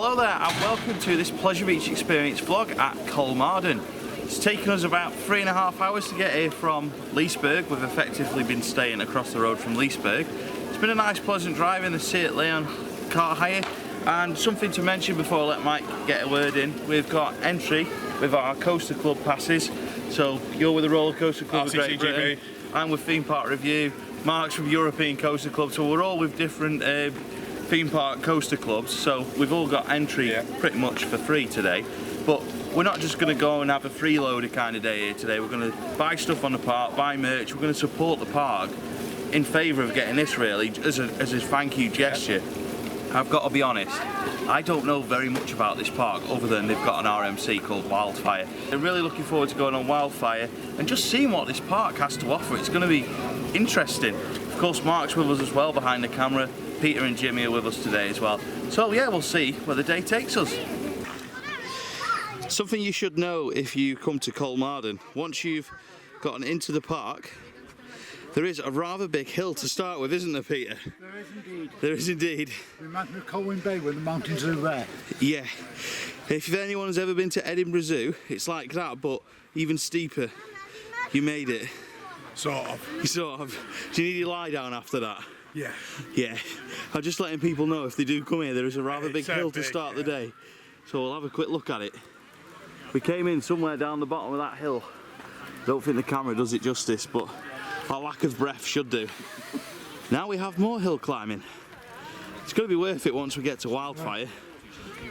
Hello there and welcome to this Pleasure Beach Experience vlog at Kolmården. It's taken us about 3.5 hours to get here from Leesburg. We've effectively been staying across the road from Leesburg. It's been a nice pleasant drive in the Seat Leon car hire, and something to mention before I let Mike get a word in. We've got entry with our Coaster Club passes. So you're with the Roller Coaster Club of Great Britain, I'm with Theme Park Review, Mark's from European Coaster Club, so we're all with different theme park coaster clubs, so we've all got entry pretty much for free today. But we're not just going to go and have a freeloader kind of day here today. We're going to buy stuff on the park, buy merch. We're going to support the park in favour of getting this, really, as a thank you gesture. I've got to be honest, I don't know very much about this park other than they've got an RMC called Wildfire. I'm really looking forward to going on Wildfire and just seeing what this park has to offer. It's going to be interesting. Of course, Mark's with us as well behind the camera. Peter and Jimmy are with us today as well. So yeah, we'll see where the day takes us. Something you should know if you come to Kolmården, once you've gotten into the park, there is a rather big hill to start with, isn't there, Peter? There is indeed. There is indeed. Reminds me of Colwyn Bay when the mountains are there. Yeah. If anyone's ever been to Edinburgh Zoo, it's like that, but even steeper. You made it. Sort of. Sort of. Do you need your lie down after that? Yeah. Yeah. I'm just letting people know if they do come here, there is a rather big hill to start the day. So we'll have a quick look at it. We came in somewhere down the bottom of that hill. Don't think the camera does it justice, but our lack of breath should do. Now we have more hill climbing. It's going to be worth it once we get to Wildfire,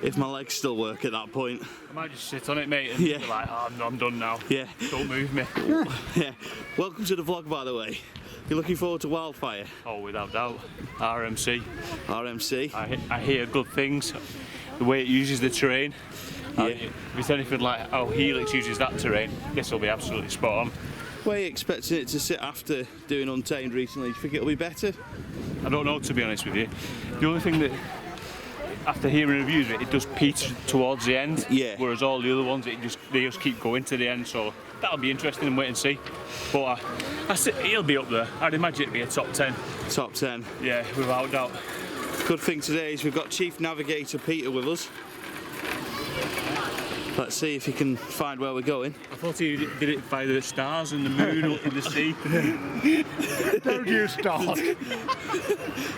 if my legs still work at that point. I might just sit on it, mate, and be like, oh, I'm done now. Yeah. Don't move me. Yeah. Welcome to the vlog, by the way. You're looking forward to Wildfire? Oh, without doubt. RMC. RMC? I hear good things. The way it uses the terrain. Yeah. If it's anything like how Helix uses that terrain, this will be absolutely spot on. Where are you expecting it to sit after doing Untamed recently? Do you think it'll be better? I don't know, to be honest with you. The only thing that, after hearing reviews of it, it does peter towards the end. Yeah. Whereas all the other ones, they just keep going to the end. So that'll be interesting and wait and see. But he'll be up there. I'd imagine it'd be a top 10. Top 10. Yeah, without doubt. Good thing today is we've got Chief Navigator Peter with us. Let's see if he can find where we're going. I thought he did it by the stars and the moon in the sea. Don't you start.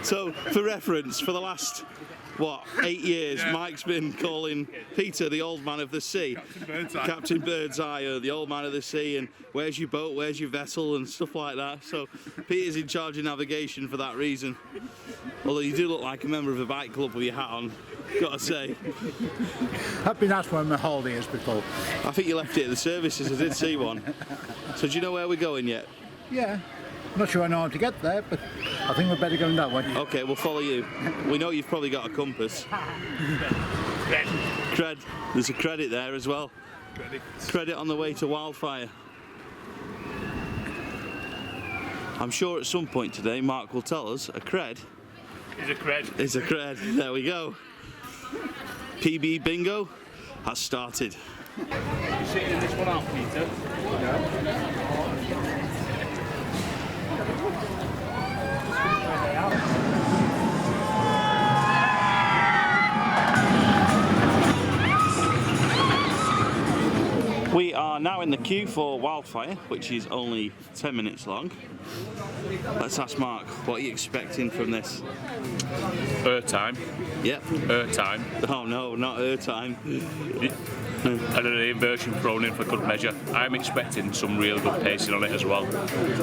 So, for reference, for the last, what, 8 years, Mike's been calling Peter the old man of the sea. Captain Birdseye, or the old man of the sea, and where's your boat, where's your vessel, and stuff like that. So, Peter's in charge of navigation for that reason. Although you do look like a member of a bike club with your hat on, gotta say. I've been asked where my holiday is before. I think you left it at the services, I did see one. So do you know where we're going yet? Yeah. Not sure I know how to get there, but I think we're better going that way. Okay, we'll follow you. We know you've probably got a compass. Cred. There's a credit there as well. Credit on the way to Wildfire. I'm sure at some point today Mark will tell us a cred Is a cred. is a cred. There we go. PB bingo has started. You sitting this one out, Peter? We are now in the queue for Wildfire, which is only 10 minutes long. Let's ask Mark, what are you expecting from this? Time. Yep. Time. Oh no, not time. And an inversion thrown in for good measure. I'm expecting some real good pacing on it as well.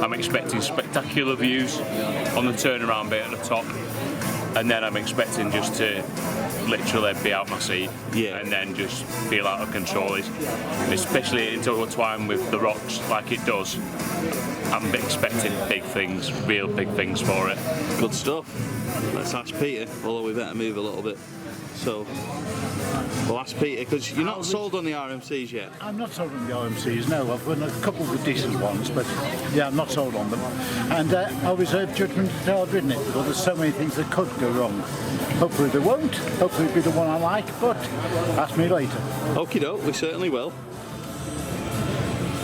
I'm expecting spectacular views on the turnaround bit at the top, and then I'm expecting just to literally be out my seat and then just feel out of control. Especially intertwined with the rocks like it does. I'm expecting big things, real big things for it. Good stuff. Let's ask Peter, although we better move a little bit. So, we'll ask Peter, because you're not sold on the RMCs yet. I'm not sold on the RMCs, no. I've got a couple of decent ones, but yeah, I'm not sold on them. And I reserve judgment until I've ridden it, because there's so many things that could go wrong. Hopefully they won't. Hopefully it'll be the one I like, but ask me later. Okie doke, we certainly will.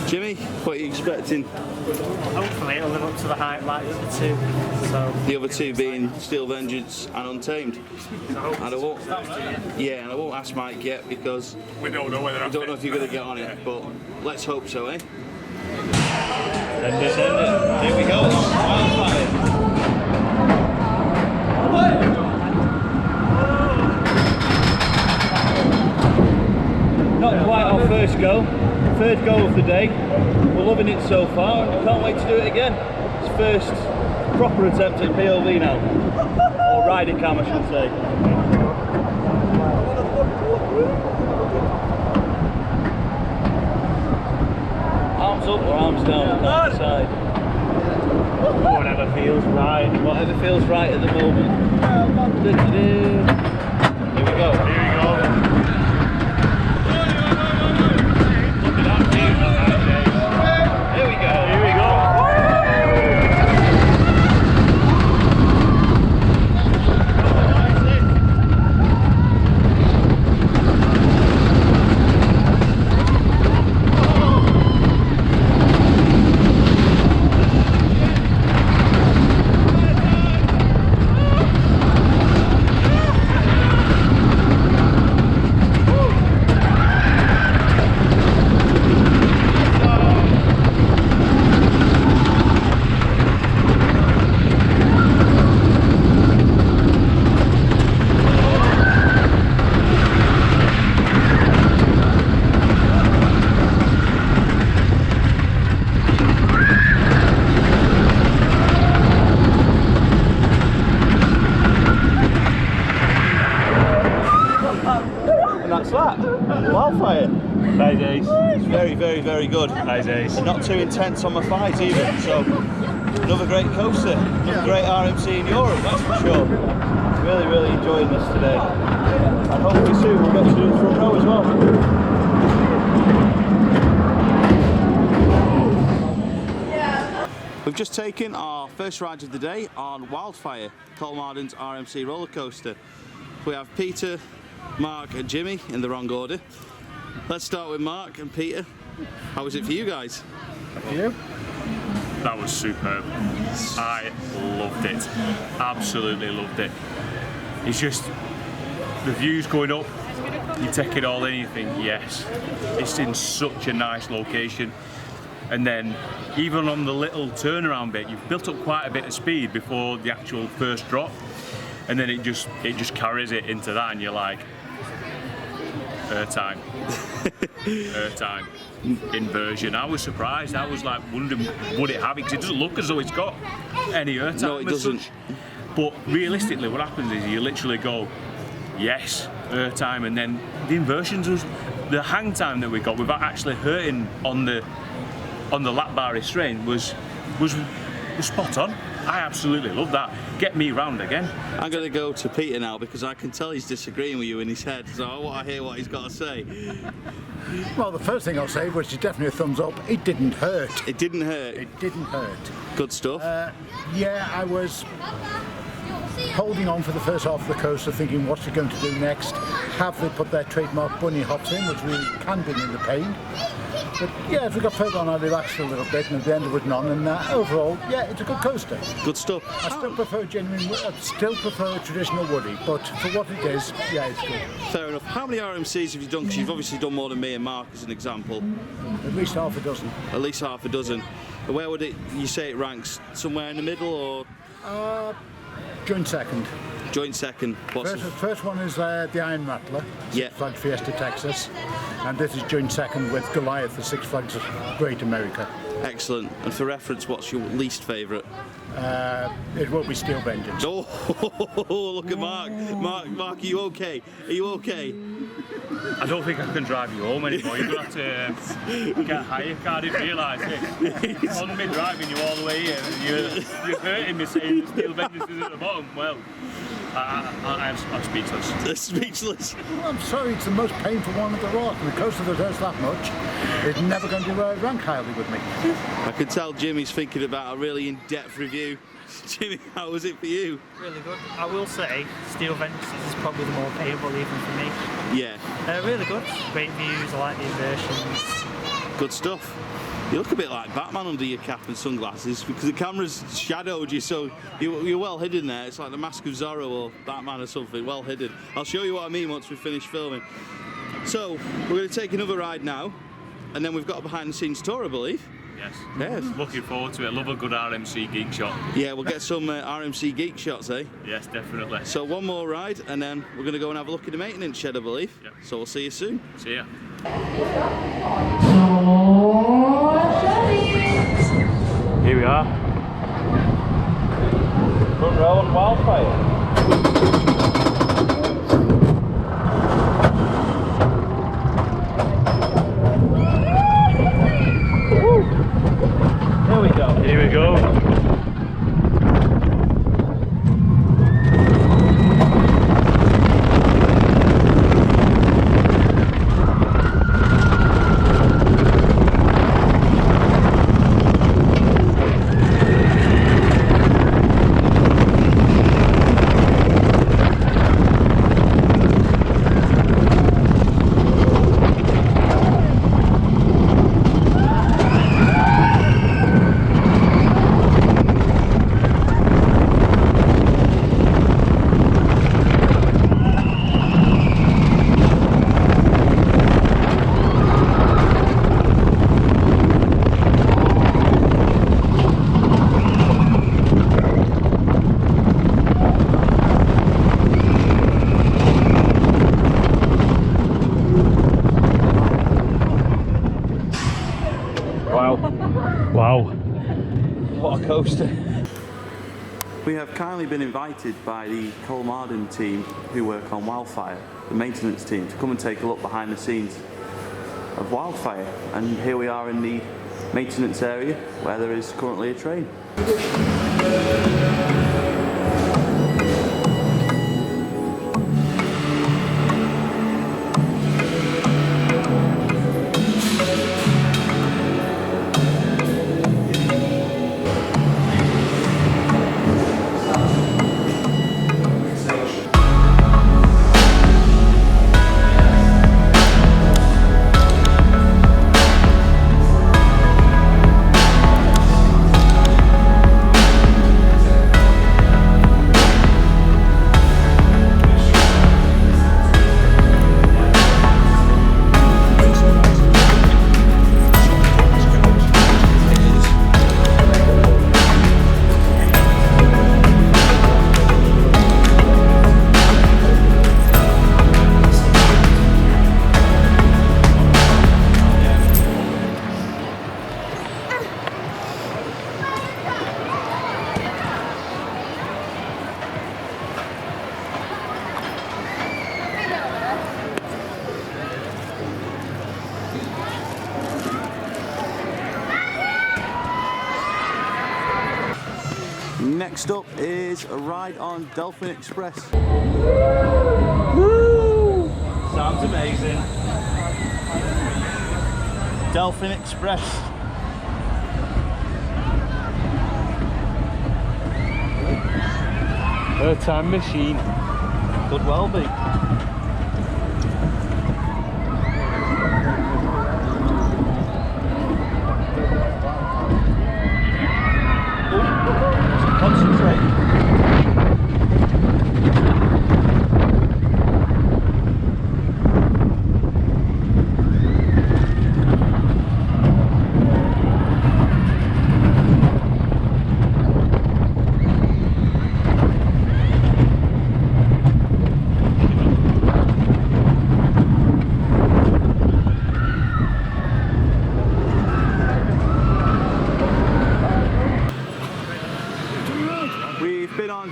Jimmy, what are you expecting? Hopefully it'll live up to the hype like the other two. So The other two being Steel Vengeance and Untamed. And I won't, yeah, and I won't ask Mike yet because We don't know whether I don't know if you're going to get on it, but let's hope so, eh? Send it. Here we go. Wildfire. Not quite our first go, third go of the day. We're loving it so far and can't wait to do it again. It's first proper attempt at POV now, or rider cam I should say. Arms up or arms down, I can't decide. whatever feels right. Whatever feels right at the moment. Here we go. Wildfire. Nice ace. It's very, very, very good. Nice ace. And not too intense on my thighs either. So another great coaster, another great RMC in Europe, that's for sure. Really, really enjoying this today. And hopefully soon we'll get to do the front row as well. We've just taken our first ride of the day on Wildfire, Kolmården's RMC roller coaster. We have Peter, Mark and Jimmy in the wrong order. Let's start with Mark and Peter. How was it for you guys? For you? That was superb. I loved it. Absolutely loved it. It's just the views going up, you take it all in, you think, yes, it's in such a nice location. And then even on the little turnaround bit, you've built up quite a bit of speed before the actual first drop. And then it just carries it into that, and you're like, airtime, airtime, inversion. I was surprised. I was like wondering, would it have it? Because it doesn't look as though it's got any airtime. No, it doesn't. Such. But realistically, what happens is you literally go, yes, airtime, and then the inversions was the hang time that we got without actually hurting on the lap bar restraint was spot on. I absolutely love that. Get me round again. I'm going to go to Peter now because I can tell he's disagreeing with you in his head, so I want to hear what he's got to say. Well, the first thing I'll say, which is definitely a thumbs up, it didn't hurt. It didn't hurt. It didn't hurt. Good stuff. Yeah, I was holding on for the first half of the coaster thinking what's he going to do next. Have they put their trademark bunny hops in, which really can bring in the pain. But yeah, as we got further on I relaxed a little bit, and at the end it was none, and overall, yeah, it's a good coaster. Good stuff. I still prefer traditional Woody, but for what it is, yeah, it's good. Fair enough. How many RMCs have you done? Because you've obviously done more than me and Mark as an example. At least half a dozen. At least half a dozen. Where would you say it ranks? Somewhere in the middle or? Joint second. Joint second. First one is the Iron Rattler, Yeah. Six Flags Fiesta Texas, and this is joint second with Goliath, the Six Flags of Great America. Excellent. And for reference, what's your least favourite? It will be Steel Vengeance. Oh, look at Mark. Mark, are you okay? Are you okay? I don't think I can drive you home anymore. You're going to have to get a hire car. I didn't realise it. On me driving you all the way here, and you're hurting me saying that Steel Vengeance is at the bottom. Well, I'm speechless. Speechless. Well, I'm sorry, it's the most painful one of the lot, and the coaster that hurts that much is never going to rank highly with me. I can tell Jimmy's thinking about a really in-depth review. Jimmy, how was it for you? Really good. I will say, Steel Vengeance is probably the more payable even for me. Yeah. Really good. Great views, I like the inversions. Good stuff. You look a bit like Batman under your cap and sunglasses because the camera's shadowed you, so you're well hidden there. It's like the Mask of Zorro or Batman or something, well hidden. I'll show you what I mean once we finish filming. So, we're going to take another ride now, and then we've got a behind the scenes tour, I believe. Yes. Yes. Looking forward to it. Love a good RMC geek shot. Yeah, we'll get some RMC geek shots, eh? Yes, definitely. So one more ride, and then we're going to go and have a look in the maintenance shed, I believe. Yep. So we'll see you soon. See ya. Here we are. Front row on Wildfire. Here we go. Here we go. Wow. What a coaster. We have kindly been invited by the Kolmården team who work on Wildfire, the maintenance team, to come and take a look behind the scenes of Wildfire. And here we are in the maintenance area where there is currently a train. Next up is a ride on Dolphin Express. Woo! Sounds amazing. Dolphin Express. A time machine. Could well be. Concentrate.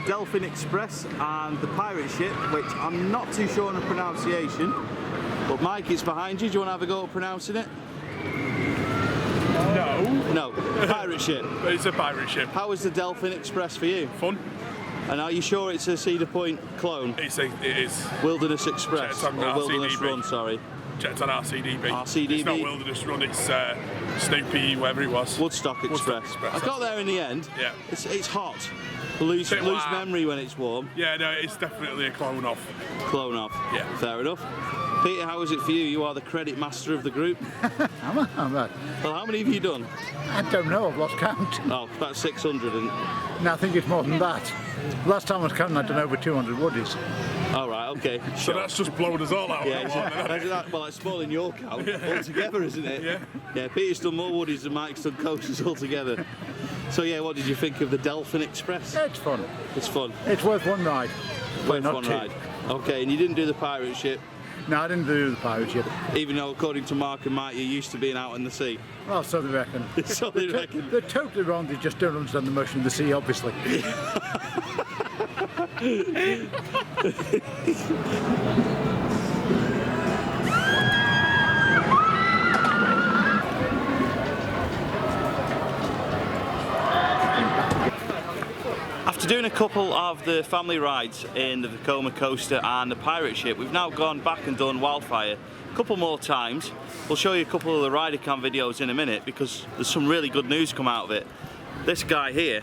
Dolphin Express and the pirate ship, which I'm not too sure on the pronunciation, but Mike, it's behind you. Do you want to have a go at pronouncing it? No. No, pirate ship. It's a pirate ship. How was the Dolphin Express for you? Fun. And are you sure it's a Cedar Point clone? It is. Wilderness Express, or Wilderness Run, sorry. Checked on RCDB. RCDB? It's not Wilderness Run, it's Snoopy, whatever it was. Woodstock Express. I got there in the end. Yeah. It's hot. Lose memory when it's warm. Yeah, no, it's definitely a clone off. Clone off. Yeah. Fair enough. Peter, how is it for you? You are the credit master of the group. Am I? Well, how many have you done? I don't know, I've lost count. Oh, about 600 and... No, I think it's more than that. Last time I was counting, I'd done over 200 woodies. All right, okay. So that's just blown us all out. Yeah, well, it's more than your count altogether, isn't it? Yeah. Yeah, Peter's done more woodies than Mike's done coasters altogether. So yeah, what did you think of the Delphin Express? It's fun. It's fun. It's worth one ride. Worth not one two. ride. Okay, and you didn't do the pirate ship, No, I didn't do the pirate ship. even though according to Mark and Mike, you're used to being out in the sea. Well, so they reckon. So they reckon. They're totally wrong, they just don't understand the motion of the sea, obviously. After doing a couple of the family rides in the Vekoma coaster and the pirate ship, we've now gone back and done Wildfire a couple more times. We'll show you a couple of the rider cam videos in a minute because there's some really good news come out of it. This guy here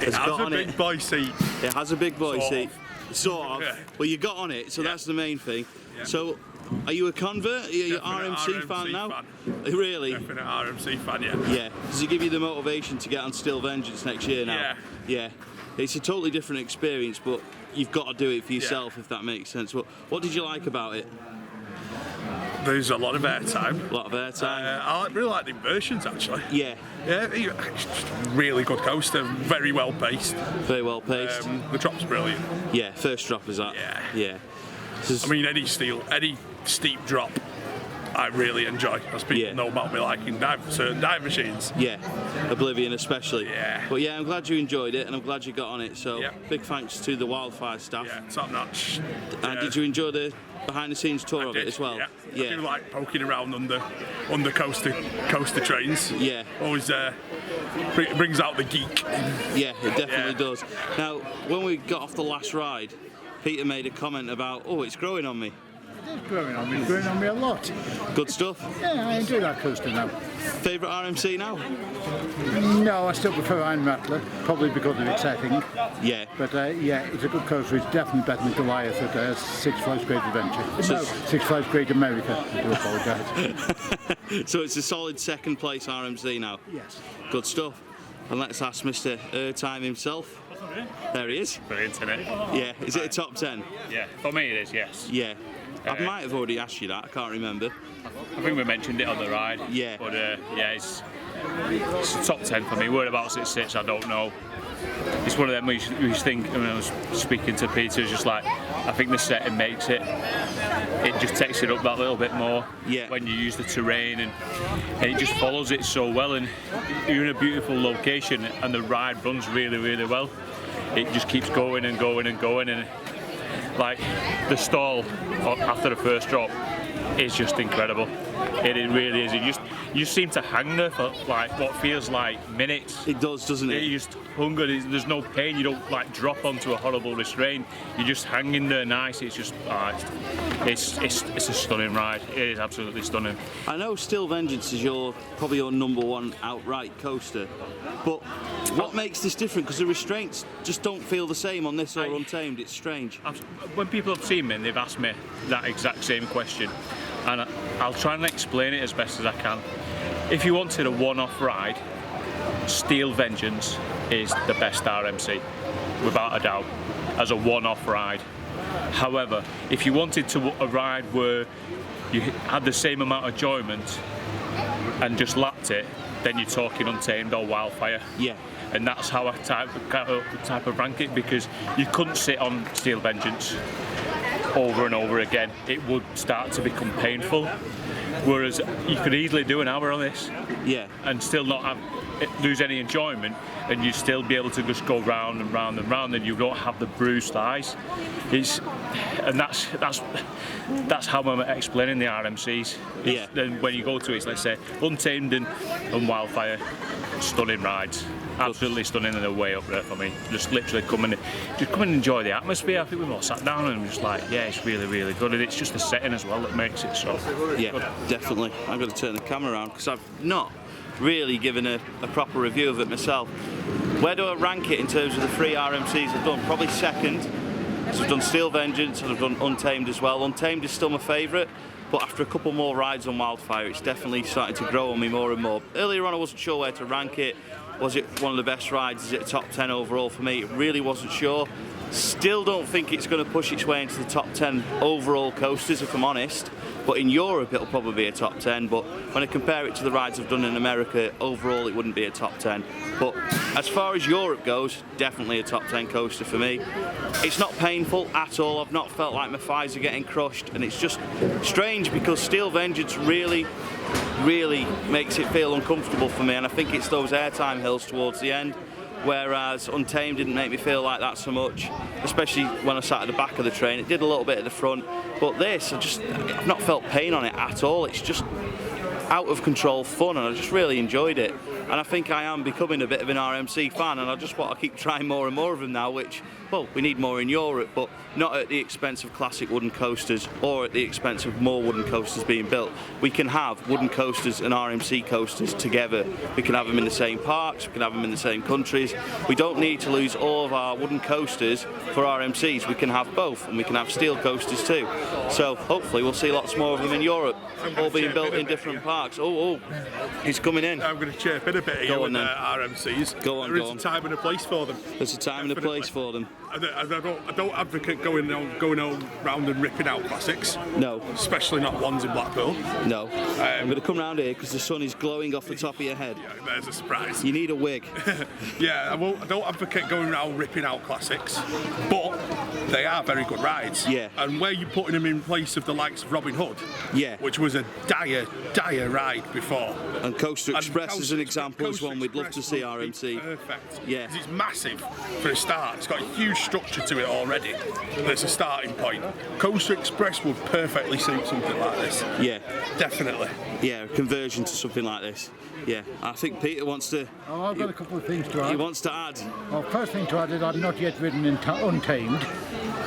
It has a big boy seat. It has a big boy Sort seat. Sort of. Yeah. Well, you got on it, so Yeah. that's the main thing. Yeah. So, are you a convert? Are you an Definite RMC fan now? Really? Definite RMC fan, yeah. Yeah. Does it give you the motivation to get on Still Vengeance next year now? Yeah. Yeah. It's a totally different experience, but you've got to do it for yourself, if that makes sense. What did you like about it? There's a lot of airtime. A lot of airtime. I really like the inversions actually. Yeah. Yeah, it's just a really good coaster, very well paced. Very well paced. The drop's brilliant. Yeah. First drop is that. Yeah. Yeah. I mean, any steep drop, I really enjoy. As people know about me liking certain dive machines. Yeah, Oblivion especially. Yeah. But yeah, I'm glad you enjoyed it and I'm glad you got on it. So Yeah. big thanks to the Wildfire staff. Yeah, top notch. And did you enjoy the behind the scenes tour of it as well? Yeah. I do like poking around under coaster trains. Yeah. Always brings out the geek. Yeah, it definitely does. Now, when we got off the last ride, Peter made a comment about, oh, it's growing on me. It is growing on me. It's growing on me a lot. Good stuff. Yeah, I enjoy that coaster now. Favourite RMC now? No, I still prefer Iron Rattler, probably because of its setting. Yeah. But yeah, it's a good coaster. It's definitely better than Goliath at Six Flags Great Adventure. So No, Six Flags Great America. I do apologise. So it's a solid second place RMC now? Yes. Good stuff. And let's ask Mr. Airtime himself. There he is. Brilliant, isn't it? Yeah, is it a top 10? Yeah, for me it is, yes. Yeah. I might have already asked you that, I can't remember. I think we mentioned it on the ride. Yeah. But yeah, it's top 10 for me. Whereabouts it sits, I don't know. It's one of them where you think, when I was speaking to Peter, it's just like, I think the setting makes it. It just takes it up that little bit more when you use the terrain, and it just follows it so well. And you're in a beautiful location, and the ride runs really, really well. It just keeps going and going and going, and like the stall after the first drop is just incredible. It really is. You seem to hang there for like what feels like minutes. It does, doesn't it? You just hunger. There's no pain. You don't like drop onto a horrible restraint. You're just hanging there nice. It's just, it's a stunning ride. It is absolutely stunning. I know Still Vengeance is probably your #1 outright coaster, but what makes this different? Because the restraints just don't feel the same on this or Untamed. It's strange. When people have seen me and they've asked me that exact same question, and I'll try and explain it as best as I can. If you wanted a one-off ride, Still Vengeance is the best RMC, without a doubt, as a one-off ride. However, if you wanted a ride where you had the same amount of enjoyment and just lapped it, then you're talking Untamed or Wildfire. Yeah. And that's how I type of rank it, because you couldn't sit on Still Vengeance over and over again. It would start to become painful. Whereas you could easily do an hour on this, and still not lose any enjoyment, and you'd still be able to just go round and round and round, and you don't have the bruised thighs. That's how I'm explaining the RMCs. Then when you go to it, let's say Untamed and Wildfire, stunning rides. Absolutely stunning, and they're way up there for me. Just literally come and enjoy the atmosphere. I think we've all sat down and just like, yeah, it's really, really good, and it's just the setting as well that makes it so yeah, good. Definitely. I'm going to turn the camera around because I've not really given a proper review of it myself. Where do I rank it in terms of the 3 RMCs I've done? Probably second. So I've done Steel Vengeance and I've done Untamed as well. Untamed is still my favourite, but after a couple more rides on Wildfire, it's definitely starting to grow on me more and more. Earlier on I wasn't sure where to rank it. Was it one of the best rides? Is it a top 10 overall for me? It really wasn't sure. Still don't think it's going to push its way into the top 10 overall coasters, if I'm honest. But in Europe it'll probably be a top 10, but when I compare it to the rides I've done in America, overall it wouldn't be a top 10. But as far as Europe goes, definitely a top 10 coaster for me. It's not painful at all. I've not felt like my thighs are getting crushed, and it's just strange because Steel Vengeance really makes it feel uncomfortable for me, and I think it's those airtime hills towards the end, whereas Untamed didn't make me feel like that so much, especially when I sat at the back of the train. It did a little bit at the front, but this, I've not felt pain on it at all. It's just out of control fun, and I just really enjoyed it. And I think I am becoming a bit of an RMC fan, and I just want to keep trying more and more of them now, which, well, we need more in Europe, but not at the expense of classic wooden coasters or at the expense of more wooden coasters being built. We can have wooden coasters and RMC coasters together. We can have them in the same parks, we can have them in the same countries. We don't need to lose all of our wooden coasters for RMCs. We can have both, and we can have steel coasters too. So hopefully we'll see lots more of them in Europe, all being built in different parks. Oh, he's coming in. I'm going to chirp in a bit here with RMCs. Go on, there is a time and a place for them. There's a time and a place for them. I don't advocate going around and ripping out classics. No. Especially not ones in Blackpool. No. I'm going to come round here because the sun is glowing off the top of your head. Yeah, there's a surprise. You need a wig. Yeah, I don't advocate going around ripping out classics, but they are very good rides. Yeah. And where you're putting them in place of the likes of Robin Hood, yeah, which was a dire ride before. And Coaster Express is an example as one we'd love to see RMC. Perfect. Yeah. Because it's massive for a start. It's got a huge structure to it already. That's a starting point. Coaster Express would perfectly suit something like this. Yeah. Definitely. Yeah, a conversion to something like this. Yeah, I think Peter wants to... Oh, I've got a couple of things to add. He wants to add. Well, first thing to add is I've not yet ridden Untamed,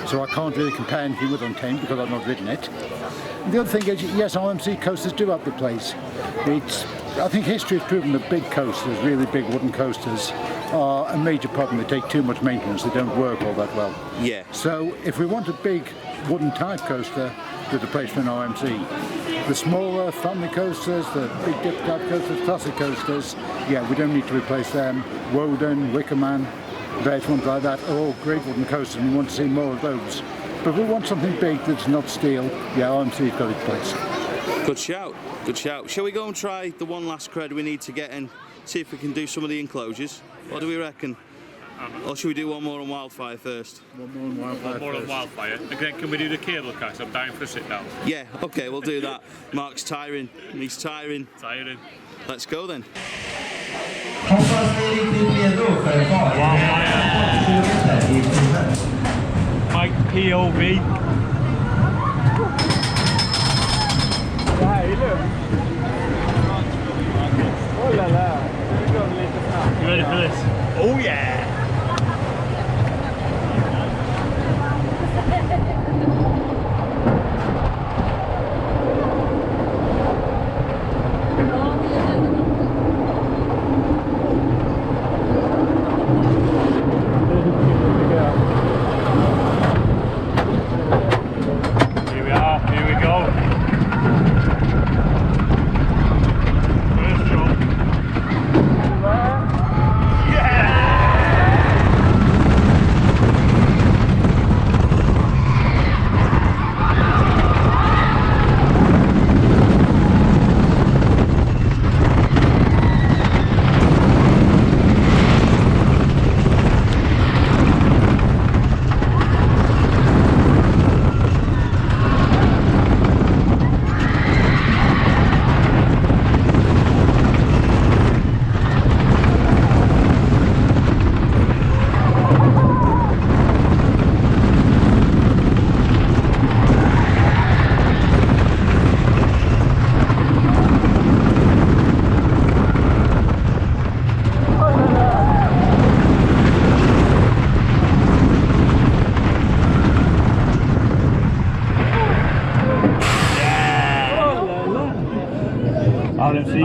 so I can't really compare anything with Untamed because I've not ridden it. And the other thing is, yes, RMC coasters do have the place. I think history has proven that big coasters, really big wooden coasters, are a major problem. They take too much maintenance, they don't work all that well. Yeah. So if we want a big wooden type coaster, there's a place for an RMC. The smaller family coasters, the big dip type coasters, classic coasters, yeah, we don't need to replace them. Woden, Wickerman, various ones like that are all great wooden coasters, and we want to see more of those. But if we want something big that's not steel, yeah, RMC's got its place. Good shout, good shout. Shall we go and try the one last cred we need to get in, see if we can do some of the enclosures? What do we reckon? Or should we do one more on Wildfire first? One more on Wildfire. Again, can we do the cable car? 'Cause I'm dying for a sit down. Yeah, okay, we'll do that. Mark's tiring, he's tiring. Tiring. Let's go then. Mike POV. You ready for this? Oh yeah!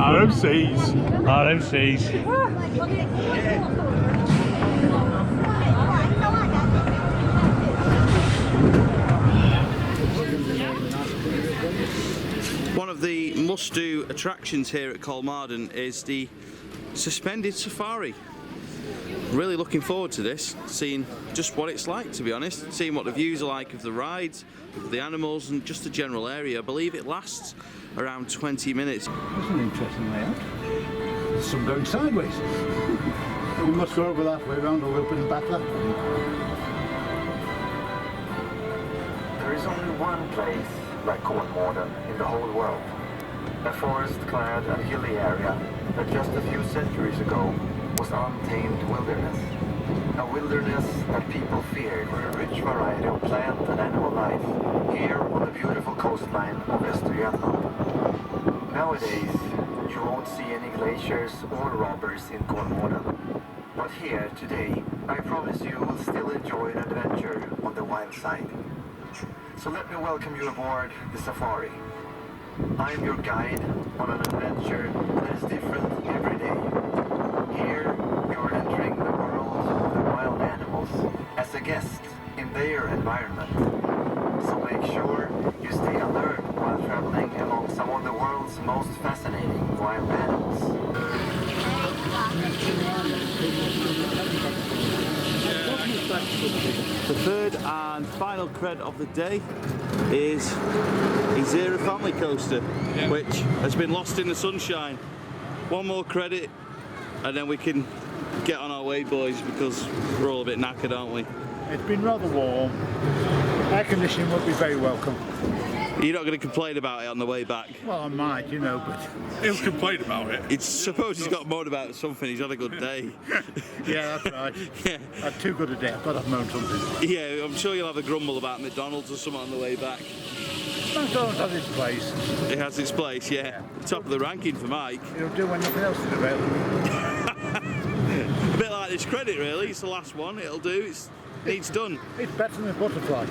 RMCs. One of the must-do attractions here at Kolmården is the suspended safari. Really looking forward to this, seeing just what it's like, to be honest, seeing what the views are like of the rides, of the animals and just the general area. I believe it lasts around 20 minutes. That's an interesting layout. There's some going sideways. We must go over that way around a little bit and back that way. There is only one place like Kolmården in the whole world. A forest-clad and hilly area that just a few centuries ago was untamed wilderness. A wilderness that people feared for a rich variety of plant and animal life here on the beautiful coastline of Östergötland. Nowadays, you won't see any glaciers or robbers in Kolmården. But here today, I promise you will still enjoy an adventure on the wild side. So let me welcome you aboard the safari. I'm your guide on an adventure that is different every day. Here, you're entering the world of the wild animals as a guest in their environment. So make sure you stay alert while traveling among some of the world's most fascinating wild animals. The third and final cred of the day is a Zero family coaster, which has been lost in the sunshine. One more credit and then we can get on our way, boys, because we're all a bit knackered, aren't we? It's been rather warm. Air conditioning would be very welcome. You're not going to complain about it on the way back? Well, I might, you know, but... He'll complain about it. It's suppose he's got moaned about something, he's had a good day. Yeah, that's right. Yeah. I had too good a day, I've got to have moaned something. Yeah, I'm sure you'll have a grumble about McDonald's or something on the way back. McDonald's has its place. It has its place, yeah. Top of the ranking for Mike. It'll do when nothing else is available. A bit like this credit, really. It's the last one. It'll do. It's done. It's better than a butterfly.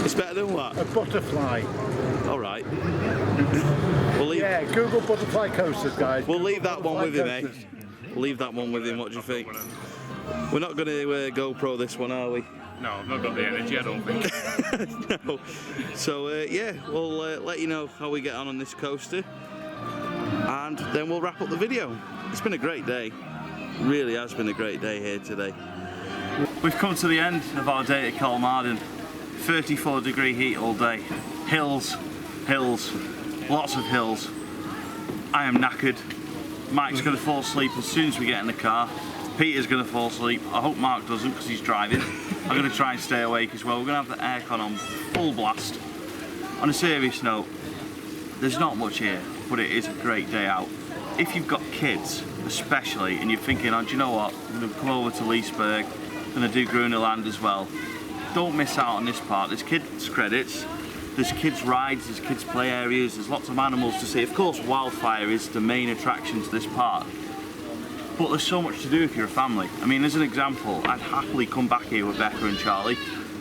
It's better than what? A butterfly. All right. We'll leave. Yeah, Google butterfly coasters, guys. We'll Google leave that one with him, eh? coasters. We'll leave that one with him. What do you think? We're not going to GoPro this one, are we? No, I've not got the energy, I don't think. No. So yeah, we'll let you know how we get on this coaster, and then we'll wrap up the video. It's been a great day. Really has been a great day here today. We've come to the end of our day at Kolmården. 34-degree heat all day. Hills, hills, lots of hills. I am knackered. Mike's going to fall asleep as soon as we get in the car. Peter's going to fall asleep. I hope Mark doesn't because he's driving. I'm going to try and stay awake as well. We're going to have the aircon on full blast. On a serious note, there's not much here, but it is a great day out. If you've got kids, especially, and you're thinking, oh, do you know what? I'm going to come over to Leesburg, I'm going to do Gruneland as well. Don't miss out on this part. There's kids credits, there's kids rides, there's kids play areas, there's lots of animals to see. Of course, Wildfire is the main attraction to this park. But there's so much to do if you're a family. I mean, as an example, I'd happily come back here with Becca and Charlie,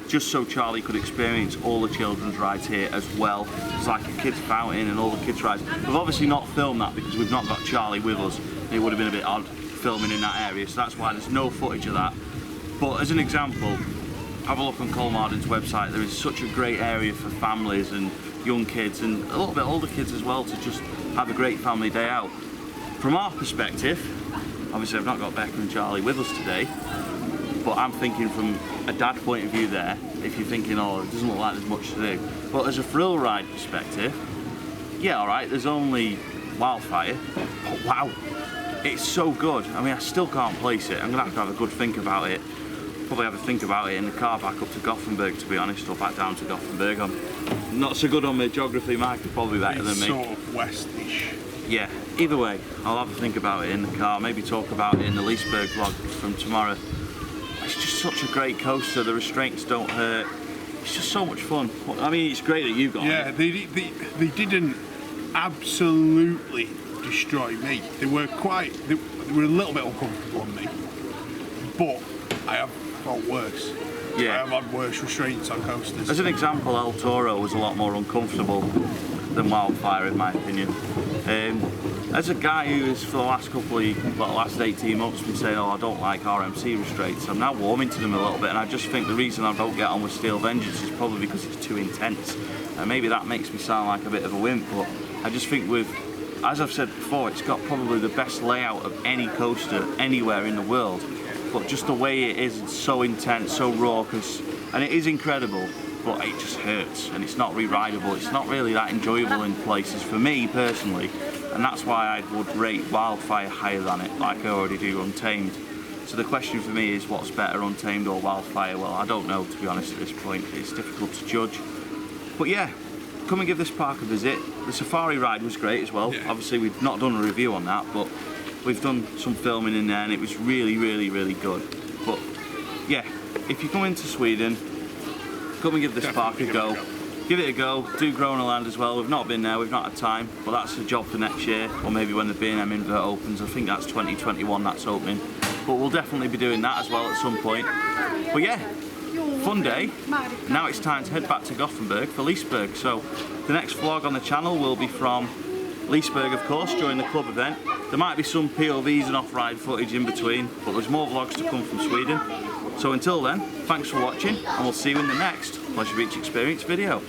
just so Charlie could experience all the children's rides here as well. It's like a kids fountain and all the kids rides. We've obviously not filmed that because we've not got Charlie with us. It would have been a bit odd filming in that area, so that's why there's no footage of that. But as an example, have a look on Kolmården's website. There is such a great area for families and young kids and a little bit older kids as well to just have a great family day out. From our perspective, obviously I've not got Becca and Charlie with us today, but I'm thinking from a dad point of view there, if you're thinking, oh, it doesn't look like there's much to do. But as a thrill ride perspective, yeah, all right, there's only Wildfire, but wow, it's so good. I mean, I still can't place it. I'm gonna have to have a good think about it. Probably have a think about it in the car back up to Gothenburg, to be honest, or back down to Gothenburg. I'm not so good on my geography. Mike is probably better than me. Sort of west-ish. Yeah, either way, I'll have a think about it in the car, maybe talk about it in the Leesburg vlog from tomorrow. It's just such a great coaster, the restraints don't hurt. It's just so much fun. I mean, it's great that you got it. Yeah, they didn't absolutely destroy me. They were a little bit uncomfortable on me, but I have felt worse. Yeah. I have had worse restraints on coasters. As an example, El Toro was a lot more uncomfortable than Wildfire, in my opinion. As a guy who has for the last last 18 months been saying, oh, I don't like RMC restraints, I'm now warming to them a little bit, and I just think the reason I don't get on with Steel Vengeance is probably because it's too intense. And maybe that makes me sound like a bit of a wimp, but I just think as I've said before, it's got probably the best layout of any coaster anywhere in the world. But just the way it is, it's so intense, so raucous, and it is incredible, but it just hurts, and it's not re-rideable. It's not really that enjoyable in places for me personally, and that's why I would rate Wildfire higher than it, like I already do Untamed. So the question for me is, what's better, Untamed or Wildfire? Well, I don't know, to be honest, at this point. It's difficult to judge. But yeah, come and give this park a visit. The safari ride was great as well. Yeah. Obviously, we've not done a review on that, but we've done some filming in there, and it was really, really, really good. But yeah, if you come into Sweden, come and give this park a go. Give it a go. Do Grona Land as well. We've not been there, we've not had time, but that's a job for next year, or maybe when the B&M Invert opens. I think that's 2021 that's opening. But we'll definitely be doing that as well at some point. But yeah, fun day. Now it's time to head back to Gothenburg for Leesburg. So the next vlog on the channel will be from Leesburg, of course, during the club event. There might be some POVs and off-ride footage in between, but there's more vlogs to come from Sweden. So until then, thanks for watching, and we'll see you in the next Pleasure Beach Experience video.